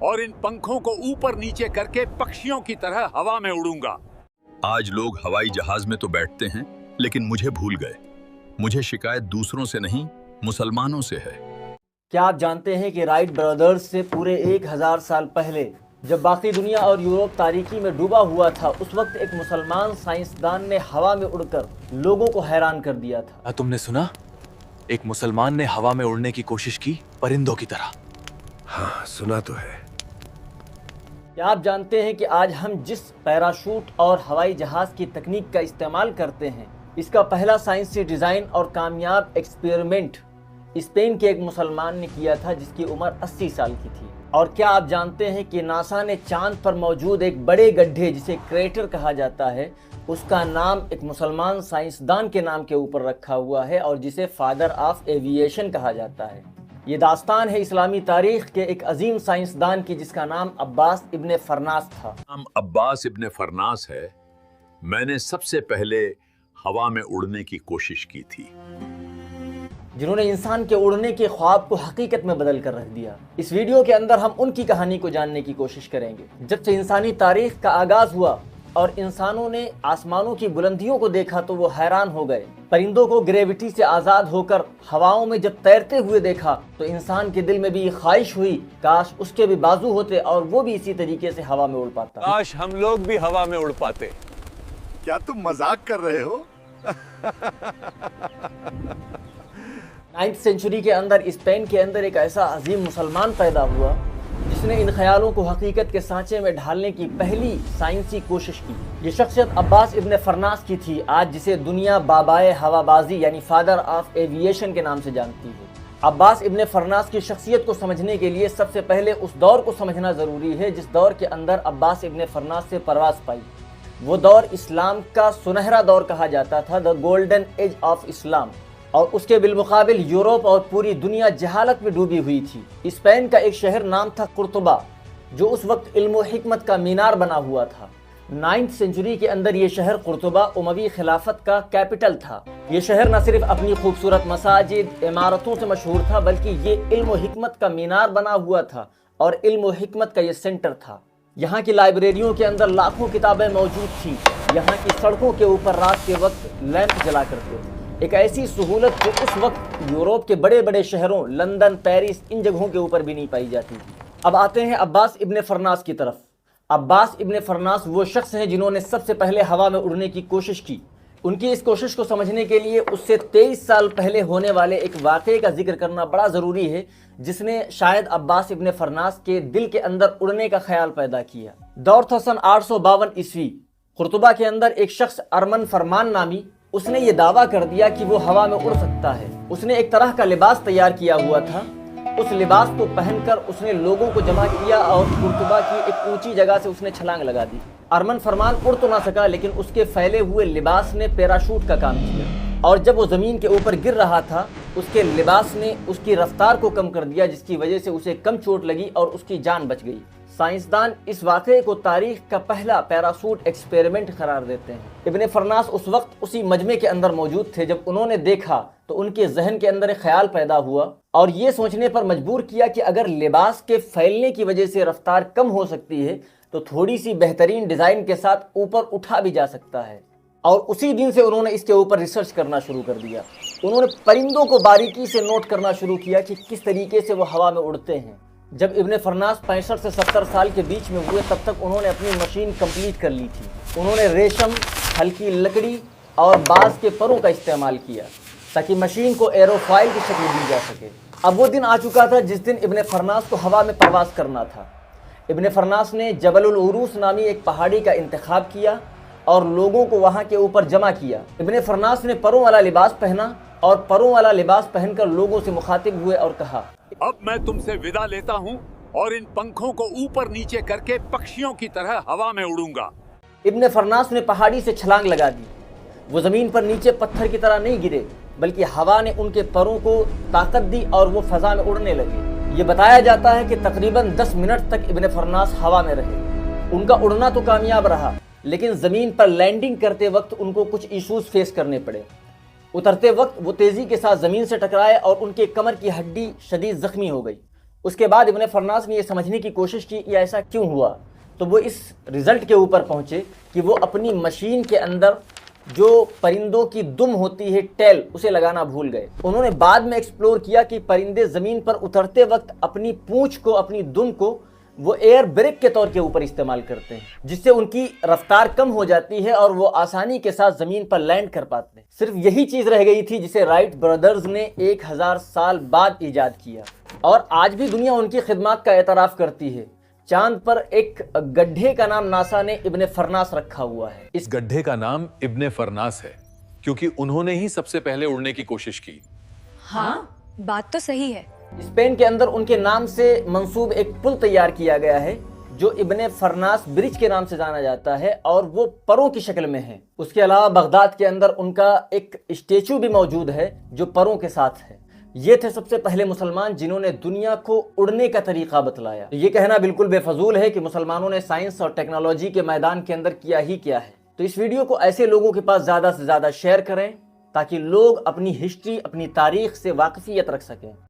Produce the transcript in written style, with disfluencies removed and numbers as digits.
और इन पंखों को ऊपर नीचे करके पक्षियों की तरह हवा में उड़ूंगा। आज लोग हवाई जहाज में तो बैठते हैं, लेकिन मुझे भूल गए। मुझे शिकायत दूसरों से नहीं, मुसलमानों से है। क्या आप जानते हैं कि राइट ब्रदर्स से पूरे 1000 साल पहले जब बाकी दुनिया और यूरोप तारीकी में डूबा हुआ था, उस वक्त एक मुसलमान साइंसदान ने हवा में उड़कर लोगों को हैरान कर दिया था। तुमने सुना? एक मुसलमान ने हवा में उड़ने की कोशिश की, परिंदों की तरह। हाँ, सुना तो है। क्या आप जानते हैं कि आज हम जिस पैराशूट और हवाई जहाज की तकनीक का इस्तेमाल करते हैं, इसका पहला साइंसी डिज़ाइन और कामयाब एक्सपेरिमेंट स्पेन के एक मुसलमान ने किया था, जिसकी उम्र 80 साल की थी। और क्या आप जानते हैं कि नासा ने चांद पर मौजूद एक बड़े गड्ढे, जिसे क्रेटर कहा जाता है, उसका नाम एक मुसलमान साइंसदान के नाम के ऊपर रखा हुआ है और जिसे फादर ऑफ एविएशन कहा जाता है। ये दास्तान है इस्लामी तारीख के एक अजीम साइंसदान की, जिसका नाम अब्बास इब्ने फरनास था। नाम अब्बास इब्ने फरनास है। मैंने सबसे पहले हवा में उड़ने की कोशिश की थी, जिन्होंने इंसान के उड़ने के ख्वाब को हकीकत में बदल कर रख दिया। इस वीडियो के अंदर हम उनकी कहानी को जानने की कोशिश करेंगे। जब से इंसानी तारीख का आगाज हुआ और इंसानों ने आसमानों की बुलंदियों को देखा तो वो हैरान हो गए। परिंदों को ग्रेविटी से आज़ाद होकर हवाओं में जब तैरते हुए देखा तो इंसान के दिल में भी ख्वाहिश हुई, काश उसके भी बाजू होते और वो भी इसी तरीके से हवा में उड़ पाता। काश हम लोग भी हवा में उड़ पाते। क्या तुम मजाक कर रहे हो? 9वीं सेंचुरी के अंदर स्पेन के अंदर एक ऐसा अजीम मुसलमान पैदा हुआ जिसने इन ख्यालों को हकीकत के सांचे में ढालने की पहली साइंसी कोशिश की। ये शख्सियत अब्बास इब्ने फरनास की थी, आज जिसे दुनिया बाबाए हवाबाजी यानी फादर ऑफ एविएशन के नाम से जानती है। अब्बास इब्ने फरनास की शख्सियत को समझने के लिए सबसे पहले उस दौर को समझना ज़रूरी है जिस दौर के अंदर अब्बास इब्ने फरनास से परवाज़ पाई। वो दौर इस्लाम का सुनहरा दौर कहा जाता था, the golden age of Islam. और उसके बिलमुकाबिल यूरोप और पूरी दुनिया जहालत में डूबी हुई थी। स्पेन का एक शहर नाम था कुर्तुबा, जो उस वक्त इल्म व हिकमत का मीनार बना हुआ था। 9वीं सेंचुरी के अंदर ये शहर कुर्तुबा उमवी खिलाफत का कैपिटल था। ये शहर न सिर्फ अपनी खूबसूरत मसाजिद, इमारतों से मशहूर था, बल्कि ये इल्म व हिकमत का मीनार बना हुआ था और इल्म व हिकमत का ये सेंटर था। यहाँ की लाइब्रेरियों के अंदर लाखों किताबें मौजूद थी। यहाँ की सड़कों के ऊपर रात के वक्त लैंप जला करते थे। एक ऐसी सहूलत जो उस वक्त यूरोप के बड़े बड़े शहरों लंदन, पेरिस, इन जगहों के ऊपर भी नहीं पाई जाती थी। अब आते हैं अब्बास इब्ने फरनास की तरफ। अब्बास इब्ने फरनास वो शख्स हैं जिन्होंने सबसे पहले हवा में उड़ने की कोशिश की। उनकी इस कोशिश को समझने के लिए उससे 23 साल पहले होने वाले एक वाक़े का जिक्र करना बड़ा ज़रूरी है, जिसने शायद अब्बास इब्ने फरनास के दिल के अंदर उड़ने का ख्याल पैदा किया। दौर था सन 852 ईस्वी। कुर्तुबा के अंदर एक शख्स अरमन फरमान नामी, उसने ये दावा कर दिया कि वो हवा में उड़ सकता है। उसने एक तरह का लिबास तैयार किया हुआ था। उस लिबास को पहनकर उसने लोगों को जमा किया और कुर्तुबा की एक ऊंची जगह से उसने छलांग लगा दी। अरमन फरमान उड़ तो ना सका, लेकिन उसके फैले हुए लिबास ने पैराशूट का काम किया और जब वो ज़मीन के ऊपर गिर रहा था, उसके लिबास ने उसकी रफ्तार को कम कर दिया, जिसकी वजह से उसे कम चोट लगी और उसकी जान बच गई। साइंसदान इस वाक़े को तारीख का पहला पैराशूट एक्सपेरिमेंट करार देते हैं। इब्ने फरनास उस वक्त उसी मजमे के अंदर मौजूद थे। जब उन्होंने देखा तो उनके जहन के अंदर एक ख्याल पैदा हुआ और ये सोचने पर मजबूर किया कि अगर लिबास के फैलने की वजह से रफ्तार कम हो सकती है तो थोड़ी सी बेहतरीन डिज़ाइन के साथ ऊपर उठा भी जा सकता है। और उसी दिन से उन्होंने इसके ऊपर रिसर्च करना शुरू कर दिया। उन्होंने परिंदों को बारीकी से नोट करना शुरू किया कि किस तरीके से वो हवा में उड़ते हैं। जब इब्ने फरनास 65 से 70 साल के बीच में हुए, तब तक उन्होंने अपनी मशीन कंप्लीट कर ली थी। उन्होंने रेशम, हल्की लकड़ी और बाज के परों का इस्तेमाल किया ताकि मशीन को एरोफाइल की शक्ल दी जा सके। अब वो दिन आ चुका था जिस दिन इब्ने फरनास को हवा में परवास करना था। इब्ने फरनास ने जबल उरूस नामी एक पहाड़ी का इंतखाब किया और लोगों को वहाँ के ऊपर जमा किया। इब्ने फरनास ने परों वाला लिबास पहना और परों वाला लिबास पहनकर लोगों से मुखातिब हुए और कहा, अब मैं तुमसे विदा लेता हूँ और इन पंखों को ऊपर नीचे करके पक्षियों की तरह हवा में उड़ूंगा। इब्ने फरनास ने पहाड़ी से छलांग लगा दी। वो ज़मीन पर नीचे पत्थर की तरह नहीं गिरे, बल्कि हवा ने उनके परों को ताकत दी और वो फ़ज़ा में उड़ने लगे। ये बताया जाता है कि तकरीबन 10 मिनट तक इब्ने फरनास हवा में रहे। उनका उड़ना तो कामयाब रहा, लेकिन ज़मीन पर लैंडिंग करते वक्त उनको कुछ इशूज़ फेस करने पड़े। उतरते वक्त वो तेज़ी के साथ ज़मीन से टकराए और उनके कमर की हड्डी शदीद ज़ख्मी हो गई। اس کے بعد ابن فرناس نے یہ سمجھنے کی کوشش کی کہ ایسا کیوں ہوا، تو وہ اس رزلٹ کے اوپر پہنچے کہ وہ اپنی مشین کے اندر جو پرندوں کی دم ہوتی ہے ٹیل، اسے لگانا بھول گئے۔ انہوں نے بعد میں ایکسپلور کیا کہ پرندے زمین پر اترتے وقت اپنی پونچھ کو، اپنی دم کو وہ ایئر بریک کے طور کے اوپر استعمال کرتے ہیں، جس سے ان کی رفتار کم ہو جاتی ہے اور وہ آسانی کے ساتھ زمین پر لینڈ کر پاتے ہیں۔ صرف یہی چیز رہ گئی تھی جسے رائٹ برادرز نے 1000 سال بعد ایجاد کیا، اور آج بھی دنیا ان کی خدمات کا اعتراف کرتی ہے۔ چاند پر ایک گڈھے کا نام ناسا نے ابن فرناس رکھا ہوا ہے۔ اس گڈھے کا نام ابن فرناس ہے کیونکہ انہوں نے ہی سب سے پہلے اڑنے کی کوشش کی۔ ہاں بات تو صحیح ہے۔ اسپین کے اندر ان کے نام سے منسوب ایک پل تیار کیا گیا ہے جو ابن فرناس برج کے نام سے جانا جاتا ہے، اور وہ پروں کی شکل میں ہے۔ اس کے علاوہ بغداد کے اندر ان کا ایک اسٹیچو بھی موجود ہے جو پروں کے ساتھ ہے۔ یہ تھے سب سے پہلے مسلمان جنہوں نے دنیا کو اڑنے کا طریقہ بتلایا۔ یہ کہنا بالکل بے فضول ہے کہ مسلمانوں نے سائنس اور ٹیکنالوجی کے میدان کے اندر کیا ہی کیا ہے۔ تو اس ویڈیو کو ایسے لوگوں کے پاس زیادہ سے زیادہ شیئر کریں تاکہ لوگ اپنی ہسٹری، اپنی تاریخ سے واقفیت رکھ سکیں۔